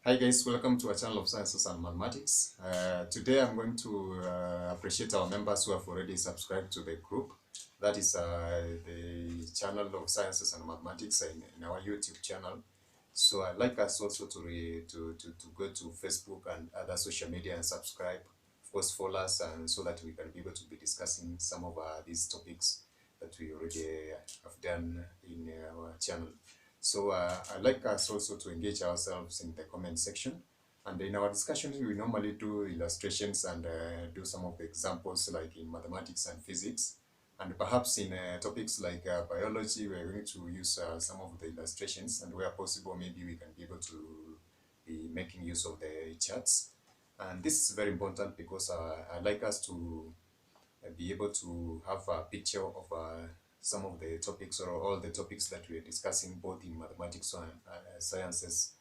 Hi guys, welcome to our channel of Sciences and Mathematics. Today I'm going to appreciate our members who have already subscribed to the group. That is the channel of Sciences and Mathematics in our YouTube channel. So I'd like us also to go to Facebook and other social media and subscribe. Of course, follow us and so that we can be able to be discussing some of these topics that we already have done in our channel. So I'd like us also to engage ourselves in the comment section. And in our discussions, we normally do illustrations and do some of the examples like in mathematics and physics. And perhaps in topics like biology, we're going to use some of the illustrations, and where possible, maybe we can be able to be making use of the charts. And this is very important because I'd like us to be able to have a picture of some of the topics or all the topics that we are discussing, both in mathematics and sciences,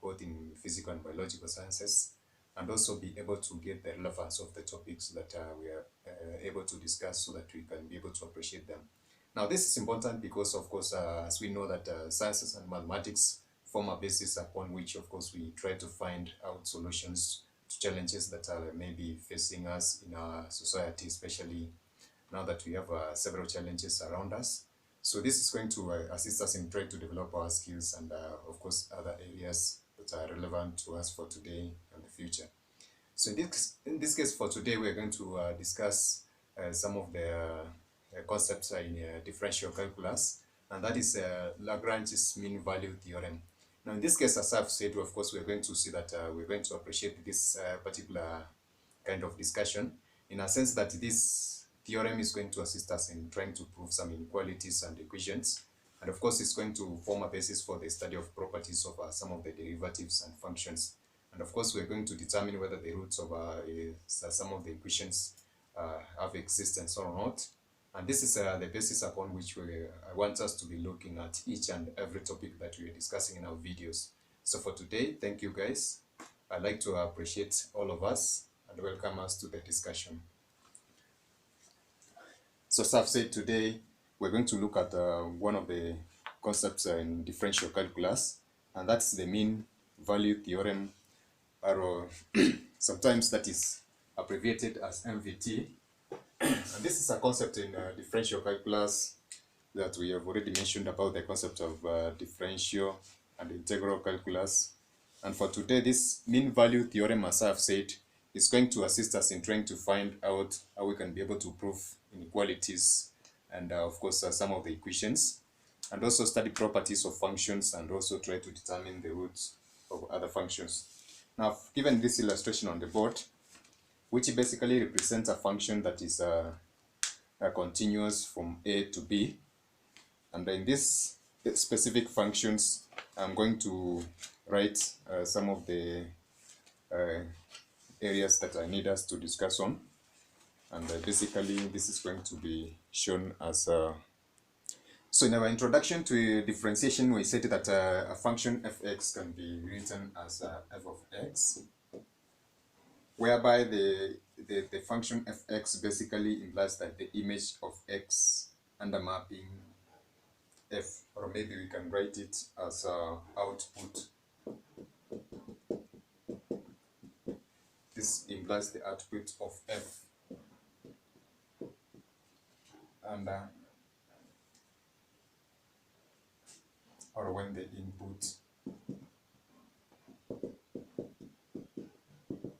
both in physical and biological sciences, and also be able to get the relevance of the topics that we are able to discuss so that we can be able to appreciate them. Now, this is important because, of course, as we know that sciences and mathematics form a basis upon which, of course, we try to find out solutions to challenges that are maybe facing us in our society, especially now that we have several challenges around us. So this is going to assist us in trying to develop our skills and, of course, other areas that are relevant to us for today and the future. So in this case for today, we're going to discuss some of the concepts in differential calculus, and that is Lagrange's mean value theorem. Now, in this case, as I've said, of course, we're going to see that we're going to appreciate this particular kind of discussion in a sense that this theorem is going to assist us in trying to prove some inequalities and equations. And of course, it's going to form a basis for the study of properties of some of the derivatives and functions. And of course, we're going to determine whether the roots of some of the equations have existence or not. And this is the basis upon which I want us to be looking at each and every topic that we are discussing in our videos. So for today, thank you guys. I'd like to appreciate all of us and welcome us to the discussion. So as I've said, today we're going to look at one of the concepts in differential calculus, and that's the mean value theorem, or sometimes that is abbreviated as MVT. And this is a concept in differential calculus that we have already mentioned about the concept of differential and integral calculus. And for today, this mean value theorem, as I've said, is going to assist us in trying to find out how we can be able to prove inequalities and, of course, some of the equations, and also study properties of functions and also try to determine the roots of other functions. Now, I've given this illustration on the board, which basically represents a function that is continuous from A to B. And in this specific functions, I'm going to write some of the areas that I need us to discuss on. And basically, this is going to be shown as so in our introduction to differentiation, we said that a function fx can be written as f of x, whereby the function fx basically implies that the image of x under mapping f, or maybe we can write it as output. This implies the output of f, and or when the input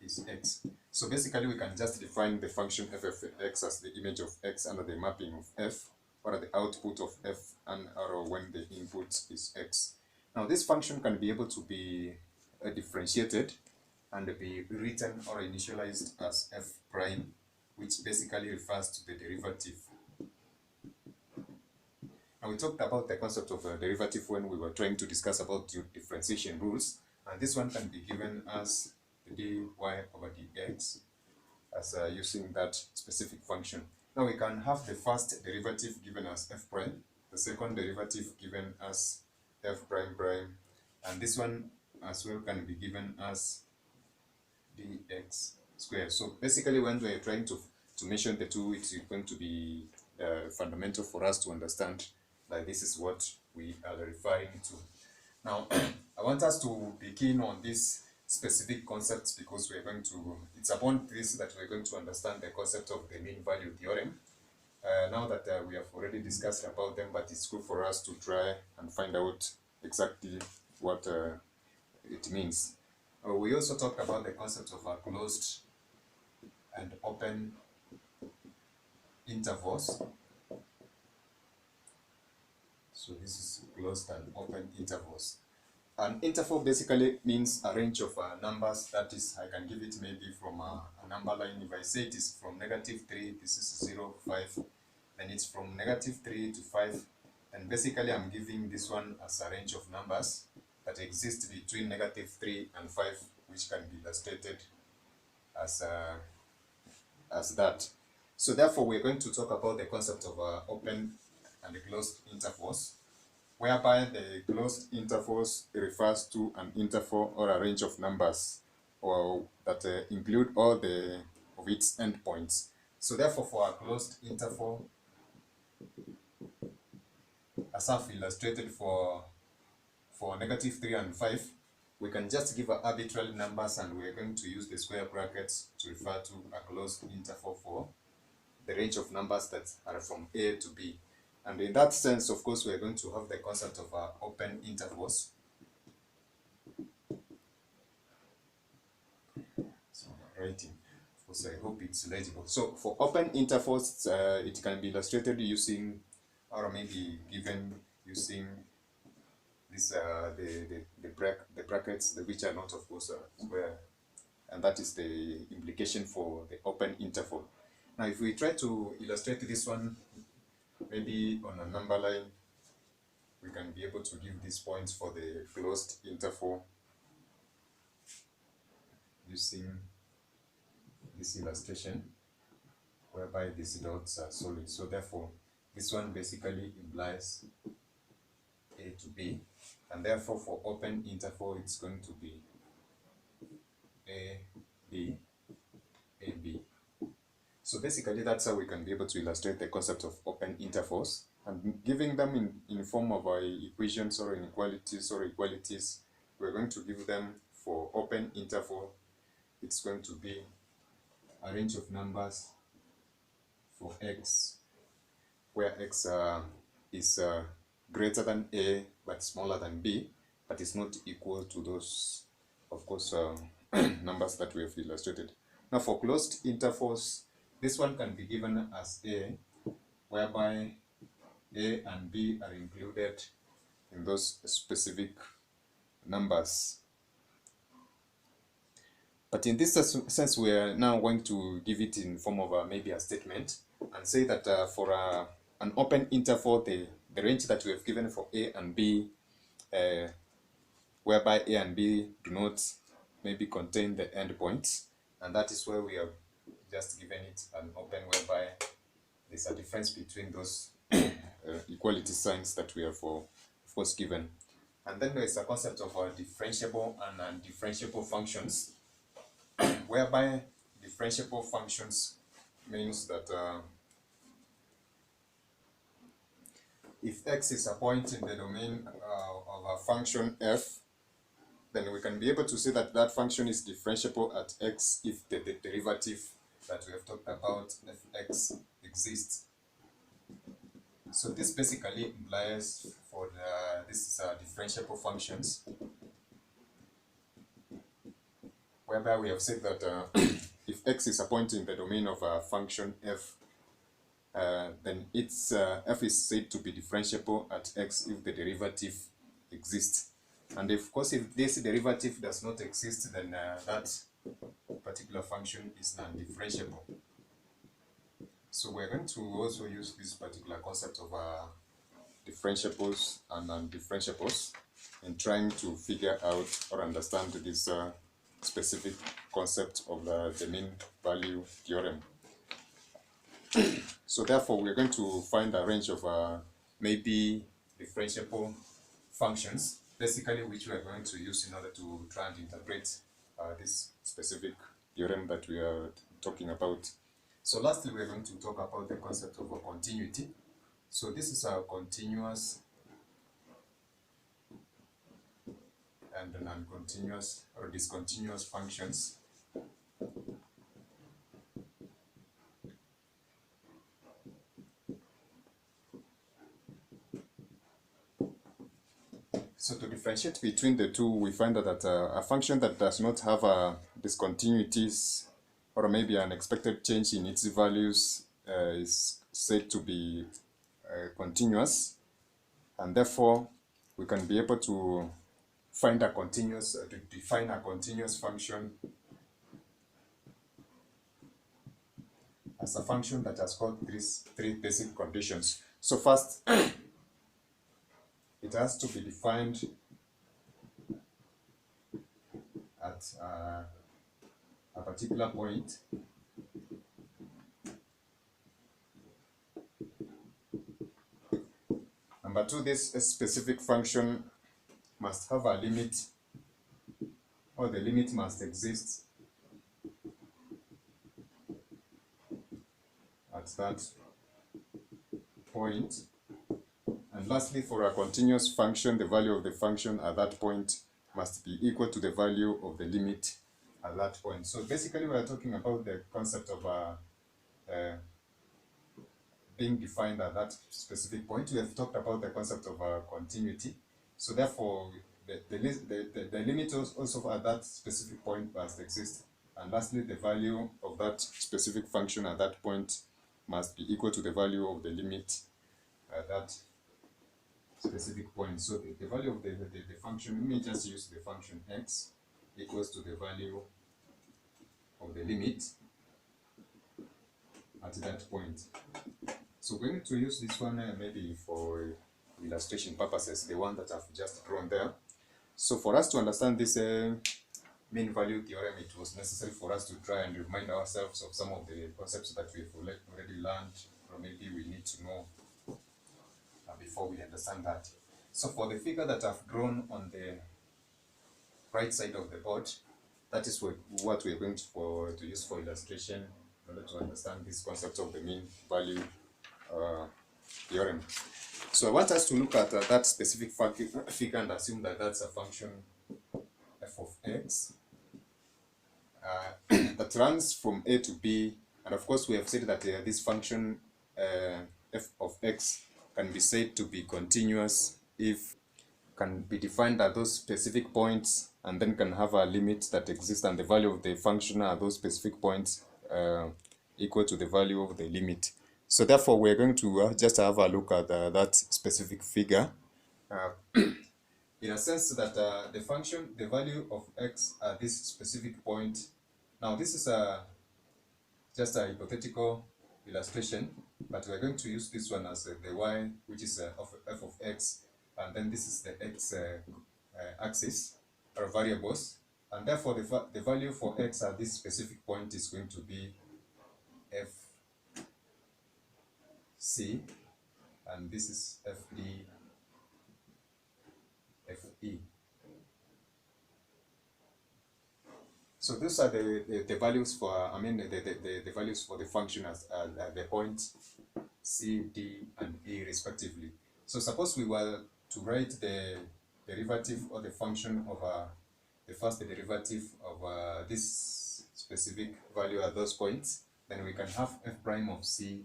is x. So basically, we can just define the function f of x as the image of x under the mapping of f, or the output of f, and or when the input is x. Now, this function can be able to be differentiated and be written or initialized as f prime, which basically refers to the derivative. And we talked about the concept of a derivative when we were trying to discuss about differentiation rules, and this one can be given as dy over dx as using that specific function. Now we can have the first derivative given as f prime, the second derivative given as f prime prime, and this one as well can be given as dx squared. So basically, when we're trying to mention the two, it's going to be fundamental for us to understand that this is what we are referring to. Now, I want us to be keen on these specific concepts because we're going to, it's upon this that we're going to understand the concept of the mean value theorem. Now that we have already discussed about them, but it's good for us to try and find out exactly what it means. We also talked about the concept of closed and open intervals. So this is closed and open intervals. An interval basically means a range of numbers. That is, I can give it maybe from a number line. If I say it is from -3, this is 0, 5, then it's from -3 to 5. And basically, I'm giving this one as a range of numbers that exist between -3 and 5, which can be illustrated as that. So therefore, we're going to talk about the concept of open and closed intervals, whereby the closed intervals refers to an interval or a range of numbers or that include all of its endpoints. So therefore, for a closed interval, as I've illustrated for -3 and 5, we can just give arbitrary numbers and we're going to use the square brackets to refer to a closed interval for the range of numbers that are from A to B. And in that sense, of course, we're going to have the concept of open intervals. So writing, of course, I hope it's legible. So for open intervals, it can be illustrated using, or maybe given using this the brackets, which are not, of course, square, and that is the implication for the open interval. Now, if we try to illustrate this one, maybe on a number line, we can be able to give these points for the closed interval using this illustration, whereby these dots are solid. So therefore, this one basically implies A to B, and therefore for open interval, it's going to be A, B, A, B. So basically, that's how we can be able to illustrate the concept of open intervals, and giving them in form of equations or inequalities or equalities. We're going to give them for open interval. It's going to be a range of numbers for x, where x is greater than A but smaller than B, but is not equal to those, of course, numbers that we have illustrated. Now for closed intervals, this one can be given as A, whereby A and B are included in those specific numbers. But in this sense, we are now going to give it in form of maybe a statement and say that for an open interval, the range that we have given for A and B, whereby A and B do not maybe contain the endpoints, and that is where we have just given it an open, whereby there's a difference between those equality signs that we have, of course, given. And then there is a concept of differentiable and undifferentiable functions, whereby differentiable functions means that if x is a point in the domain of a function f, then we can be able to say that that function is differentiable at x if the derivative that we have talked about, fx, exists. So this basically implies for this is differentiable functions, whereby we have said that if x is a point in the domain of a function f, then its f is said to be differentiable at x if the derivative exists. And of course, if this derivative does not exist, then that particular function is non-differentiable. So we're going to also use this particular concept of differentiables and non-differentiables in trying to figure out or understand this specific concept of the mean value theorem. So therefore, we're going to find a range of maybe differentiable functions, basically, which we are going to use in order to try and interpret this specific theorem that we are talking about. So lastly, we're going to talk about the concept of a continuity. So this is a continuous and non-continuous or discontinuous functions. So to differentiate between the two, we find that a function that does not have discontinuities or maybe an expected change in its values is said to be continuous, and therefore we can be able to find a continuous, to define a continuous function as a function that has got three basic conditions. So first, it has to be defined at a particular point. Number two, this specific function must have a limit, or the limit must exist at that point. And lastly, for a continuous function, the value of the function at that point must be equal to the value of the limit at that point. So basically, we are talking about the concept of being defined at that specific point. We have talked about the concept of continuity. So therefore, the limit also at that specific point must exist. And lastly, the value of that specific function at that point must be equal to the value of the limit at that specific point. So the value of the function, let me just use the function x equals to the value of the limit at that point. So we're going to use this one maybe for illustration purposes, the one that I've just drawn there. So for us to understand this mean value theorem, it was necessary for us to try and remind ourselves of some of the concepts that we've already learned, or maybe we need to know before we understand that. So for the figure that I've drawn on the right side of the board, that is what we're going to use for illustration in order to understand this concept of the mean value theorem. So I want us to look at that specific figure and assume that that's a function f of x that runs from a to b, and of course we have said that this function f of x can be said to be continuous if can be defined at those specific points and then can have a limit that exists, and the value of the function at those specific points equal to the value of the limit. So therefore we're going to just have a look at that specific figure in a sense that the value of x at this specific point. Now this is just a hypothetical illustration, but we're going to use this one as the y, which is f of x, and then this is the x axis or variables, and therefore the value for x at this specific point is going to be f c, and this is f d, f e. So those are the values for the values for the function at the point c, d, and e respectively. So suppose we were to write the derivative or the function of the first derivative of this specific value at those points, then we can have f prime of c,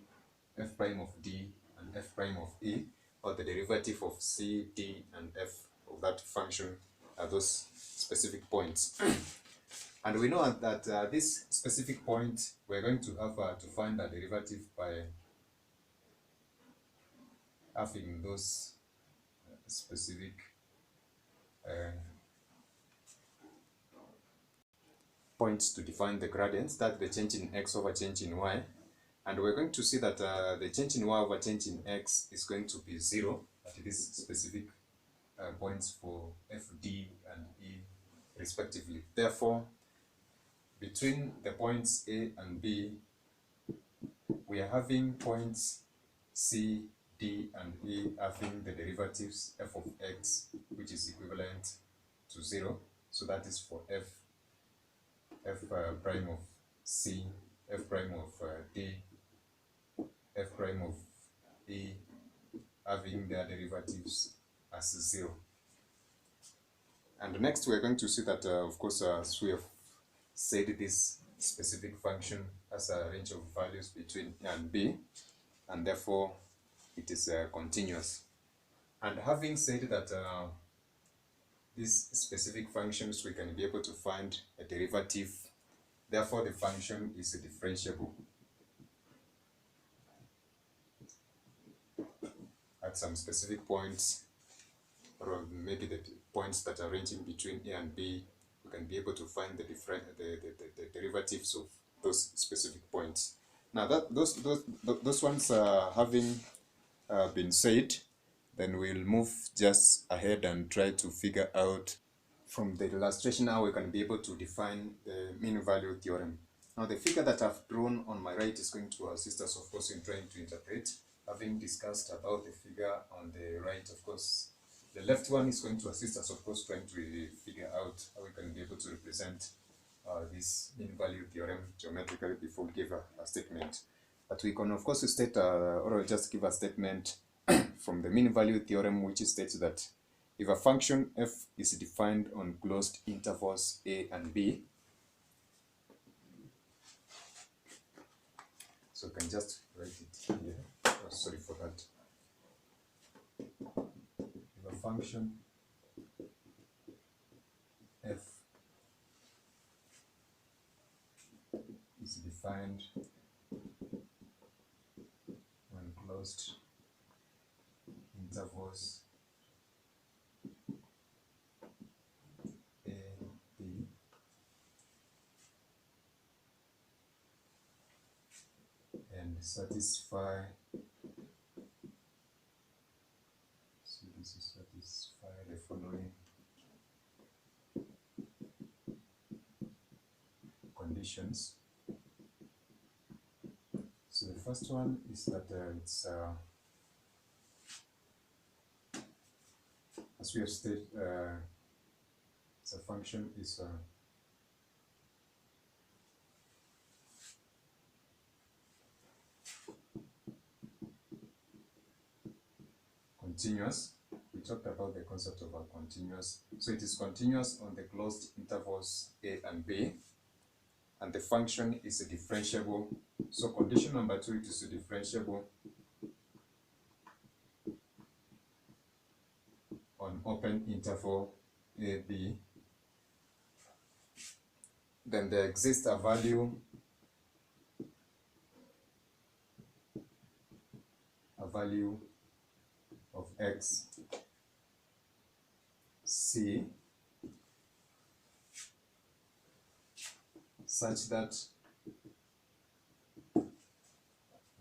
f prime of d, and f prime of e, or the derivative of c, d, and f of that function at those specific points. And we know that this specific point, we're going to have to find a derivative by having those specific points to define the gradients, that the change in x over change in y. And we're going to see that the change in y over change in x is going to be 0 at these specific points for f, d, and e respectively. Therefore, between the points A and B, we are having points C, D, and E having the derivatives f of x, which is equivalent to 0. So that is for f prime of C, f prime of D, f prime of E having their derivatives as 0. And next we're going to see that, of course, as we have said, this specific function has a range of values between A and B, and therefore it is continuous. And having said that these specific functions, we can be able to find a derivative, therefore the function is differentiable at some specific points, or maybe the points that are ranging between A and B. We can be able to find the derivatives of those specific points. Now that those ones having been said, then we'll move just ahead and try to figure out from the illustration how we can be able to define the mean value theorem. Now the figure that I've drawn on my right is going to assist us, of course, in trying to interpret. Having discussed about the figure on the right, of course, the left one is going to assist us, of course, trying to figure out how we can be able to represent this mean value theorem geometrically before we give a statement. But we can, of course, state or just give a statement from the mean value theorem, which states that if a function f is defined on closed intervals a and b, so we can just write it here. Oh, sorry for that. If a function f is defined on closed intervals a, b, and satisfy, so this is satisfy the following conditions. So the first one is that it's as we have stated, the function is continuous. We talked about the concept of a continuous. So it is continuous on the closed intervals a and b, and the function is differentiable. So condition number 2, it is differentiable on open interval a, b. Then there exists a value of x c such that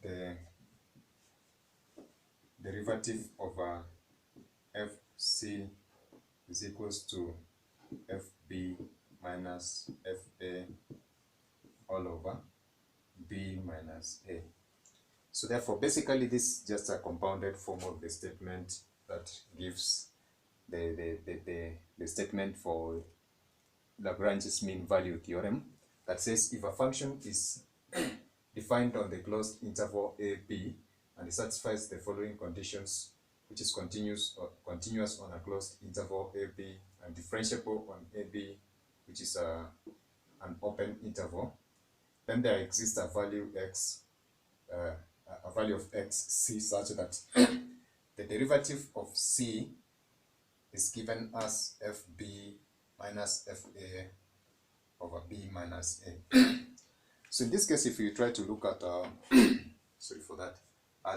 the derivative of fc is equals to fb minus fa all over b minus a. So therefore, basically, this is just a compounded form of the statement that gives the statement for Lagrange's mean value theorem, that says if a function is defined on the closed interval a, b, and it satisfies the following conditions, which is continuous on a closed interval a, b, and differentiable on a, b, which is an open interval, then there exists a value x, a value of x c such that the derivative of c is given as fb minus fa over b minus a. So in this case, if you try to look at sorry for that,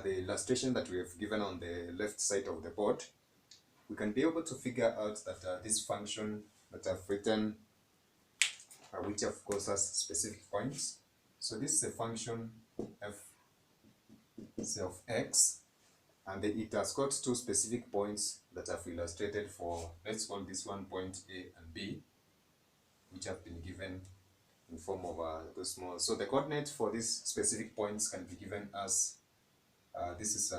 the illustration that we have given on the left side of the board, we can be able to figure out that this function that I've written, which of course has specific points. So this is a function f of x, and it has got two specific points that I've illustrated for, let's call this one point A and B, which have been given in form of those small. So the coordinates for these specific points can be given as this is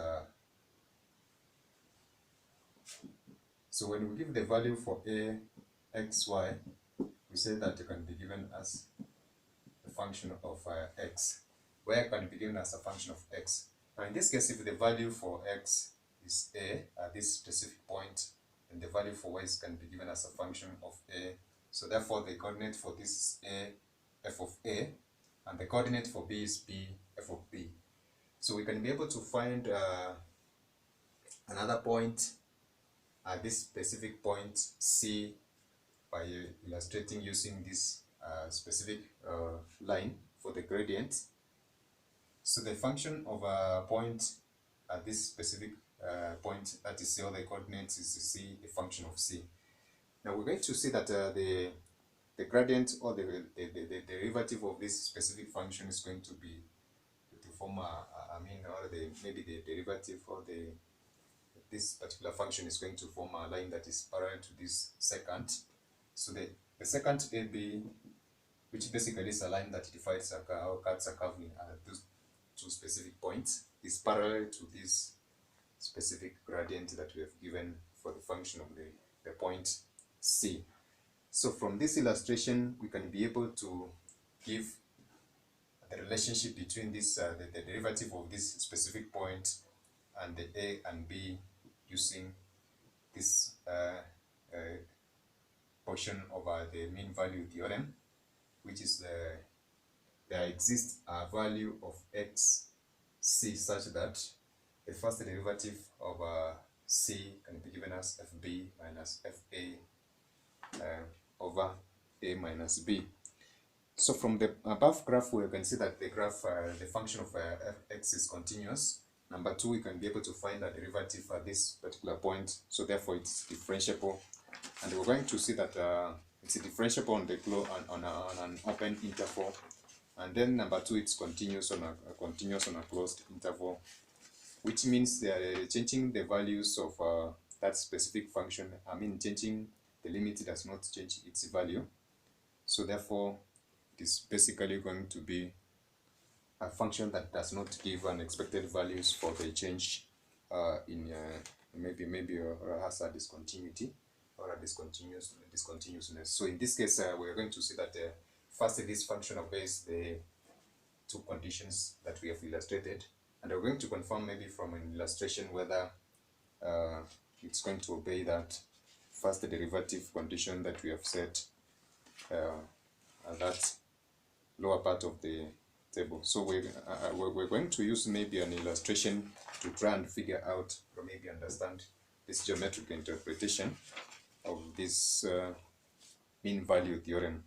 so when we give the value for a x y, we say that it can be given as a function of x, where it can be given as a function of x. Now in this case, if the value for x is a at this specific point, and the value for y can be given as a function of a. So therefore the coordinate for this is a, f of a, and the coordinate for b is b, f of b. So we can be able to find another point at this specific point C by illustrating using this specific line for the gradient. So the function of a point at this specific point, that is all the coordinates, is C, a function of C. Now we're going to see that the gradient or the derivative of this specific function is going to be to form maybe the derivative or this particular function is going to form a line that is parallel to this secant. So the secant AB, which basically is a line that divides or cuts a curve at those two specific points, is parallel to this specific gradient that we have given for the function of the point C. So from this illustration, we can be able to give the relationship between this the derivative of this specific point and the A and B using this portion of the mean value theorem, which is there exists a value of x c such that the first derivative of c can be given as fb minus fa over a minus b. So from the above graph, we can see that the graph, the function of x is continuous. Number two, we can be able to find a derivative at this particular point, so therefore it's differentiable. And we're going to see that it's differentiable on an open interval. And then number two, it's continuous on a closed interval, which means they are changing the values of that specific function. Changing the limit does not change its value. So therefore, it is basically going to be a function that does not give unexpected values for the change in maybe has a discontinuity or a discontinuousness. So in this case, we are going to see that first this function obeys the two conditions that we have illustrated, and we're going to confirm maybe from an illustration whether it's going to obey that first derivative condition that we have set at that lower part of the table. So we're going to use maybe an illustration to try and figure out or maybe understand this geometric interpretation of this mean value theorem.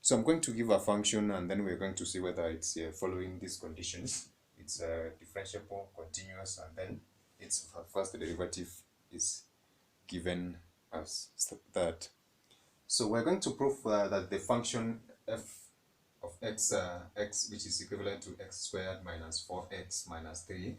So I'm going to give a function, and then we're going to see whether it's following these conditions. It's differentiable, continuous, and then its first derivative is given as that. So we're going to prove that the function f of x, which is equivalent to x squared minus 4x minus 3,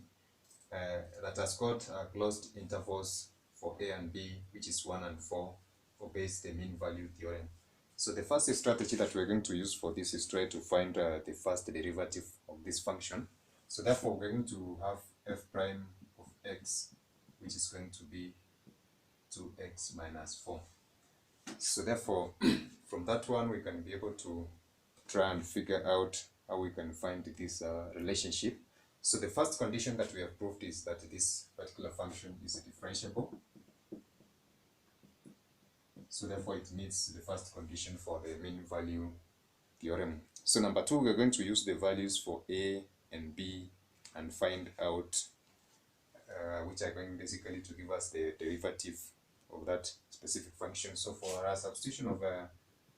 that has got closed intervals for a and b, which is 1 and 4, obeys the mean value theorem. So the first strategy that we're going to use for this is try to find the first derivative of this function. So therefore, we're going to have f prime of x, which is going to be 2x minus 4. So therefore, from that one, we can be able to try and figure out how we can find this relationship. So the first condition that we have proved is that this particular function is differentiable. So therefore it meets the first condition for the mean value theorem. So number two, we're going to use the values for a and b and find out which are going basically to give us the derivative of that specific function. So for our substitution of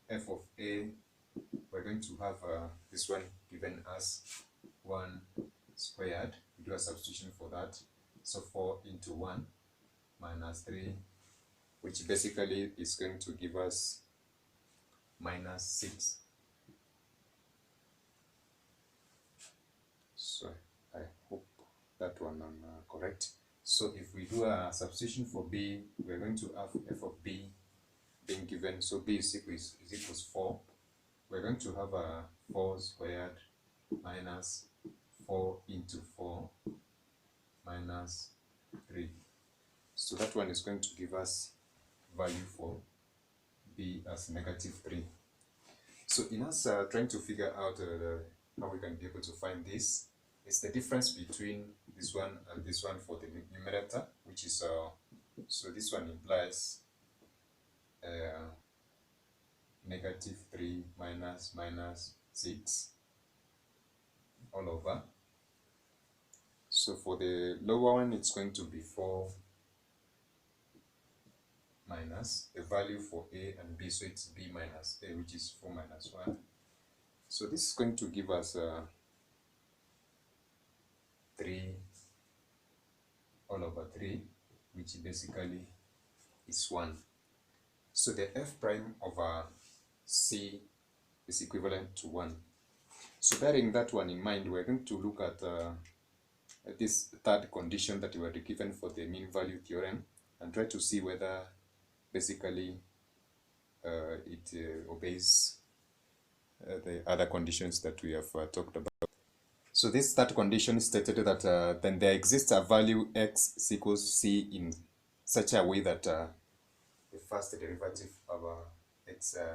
f of a, we're going to have this one given as 1 squared. We do a substitution for that. So 4 into 1 minus 3, which basically is going to give us minus 6. So I hope that one I'm correct. So if we do a substitution for b, we're going to have f of b being given. So b is equals 4. We're going to have a 4 squared minus 4 into 4 minus 3. So that one is going to give us value for b as negative 3. So in us trying to figure out how we can be able to find this, it's the difference between this one and this one for the numerator, which is So this one implies negative 3 minus minus 6 all over. So for the lower one, it's going to be 4 minus the value for A and B, so it's B minus A, which is 4 minus 1. So this is going to give us 3 all over 3, which basically is 1. So the F prime over C is equivalent to 1. So bearing that one in mind, we're going to look at this third condition that we were given for the mean value theorem and try to see whether basically it obeys the other conditions that we have talked about. So this third condition stated that then there exists a value x is equals c in such a way that the first derivative of x, f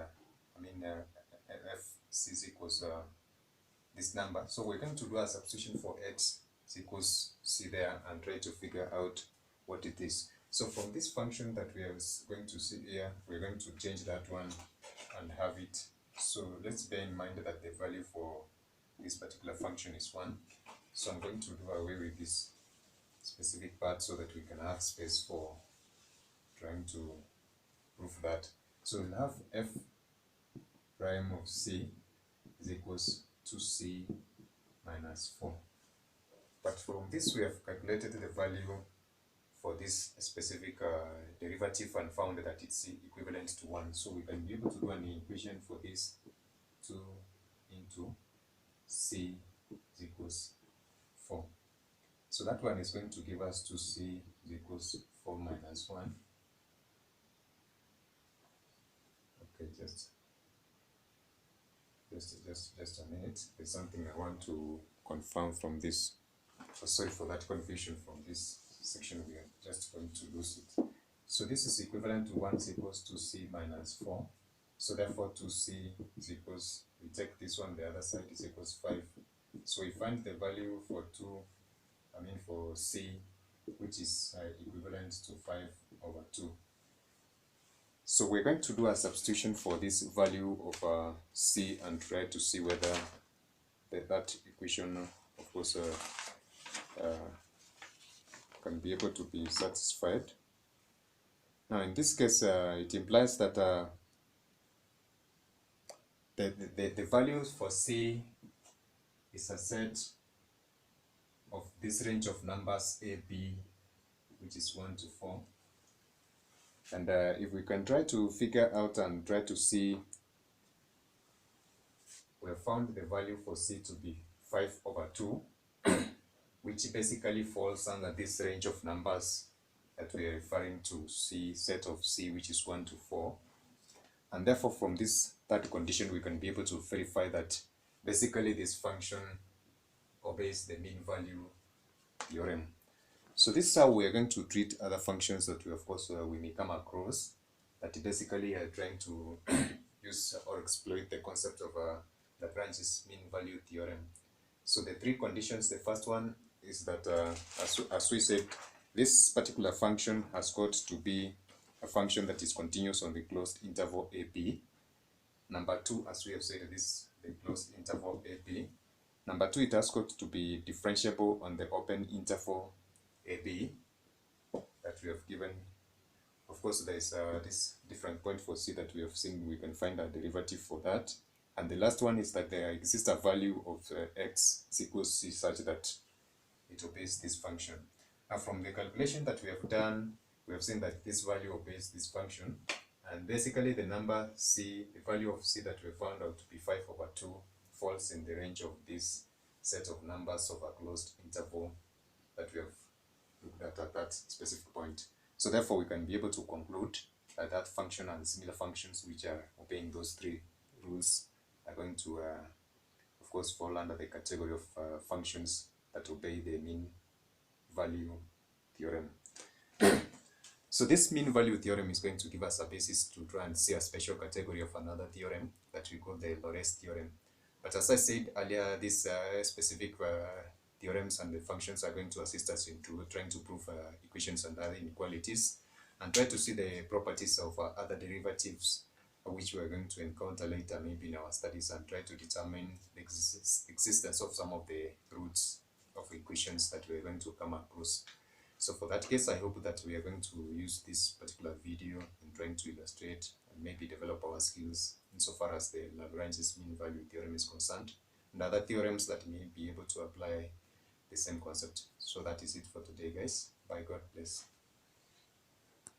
c is equals this number. So we're going to do a substitution for x is equals c there and try to figure out what it is. So from this function that we are going to see here, we're going to change that one and have it. So let's bear in mind that the value for this particular function is 1. So I'm going to do away with this specific part so that we can have space for trying to prove that. So we'll have f prime of c is equals to c minus 4. But from this we have calculated the value for this specific derivative and found that it's equivalent to 1. So we can be able to do an equation for this 2 into c is equals 4. So that one is going to give us 2c is equals 4 minus 1. Okay, just a minute. There's something I want to confirm from this. Oh, sorry for that confusion from this section. We are just going to lose it. So this is equivalent to 1 is equals to c minus 4. So therefore 2c is equals, we take this one, the other side is equals 5. So we find the value for for c, which is equivalent to 5 over 2. So we're going to do a substitution for this value of c and try to see whether that equation, of course, can be able to be satisfied. Now in this case, it implies that the values for c is a set of this range of numbers a, b, which is 1 to 4. And if we can try to figure out and try to see, we have found the value for c to be 5 over 2, which basically falls under this range of numbers that we are referring to, c, set of c, which is 1 to 4. And therefore from this third condition we can be able to verify that basically this function obeys the mean value theorem. So this is how we are going to treat other functions that we, of course, we may come across that basically are trying to use or exploit the concept of Lagrange's mean value theorem. So the three conditions, the first one is that, as we said, this particular function has got to be a function that is continuous on the closed interval AB. Number two, as we have said, this the closed interval AB. Number two, it has got to be differentiable on the open interval AB that we have given. Of course, there is this different point for C that we have seen. We can find a derivative for that. And the last one is that there exists a value of x is equals C such that it obeys this function. Now, from the calculation that we have done, we have seen that this value obeys this function. And basically, the number C, the value of C that we found out to be 5 over 2, falls in the range of this set of numbers of a closed interval that we have looked at that specific point. So therefore, we can be able to conclude that that function and similar functions which are obeying those three rules are going to, of course, fall under the category of functions that obey the mean value theorem. So this mean value theorem is going to give us a basis to try and see a special category of another theorem that we call the Lorentz theorem. But as I said earlier, these specific theorems and the functions are going to assist us into trying to prove equations and other inequalities. and try to see the properties of other derivatives which we are going to encounter later maybe in our studies, and try to determine the existence of some of the roots of equations that we are going to come across. So for that case, I hope that we are going to use this particular video in trying to illustrate and maybe develop our skills insofar as the Lagrange's mean value theorem is concerned, and other theorems that may be able to apply the same concept. So that is it for today, guys. Bye, God bless.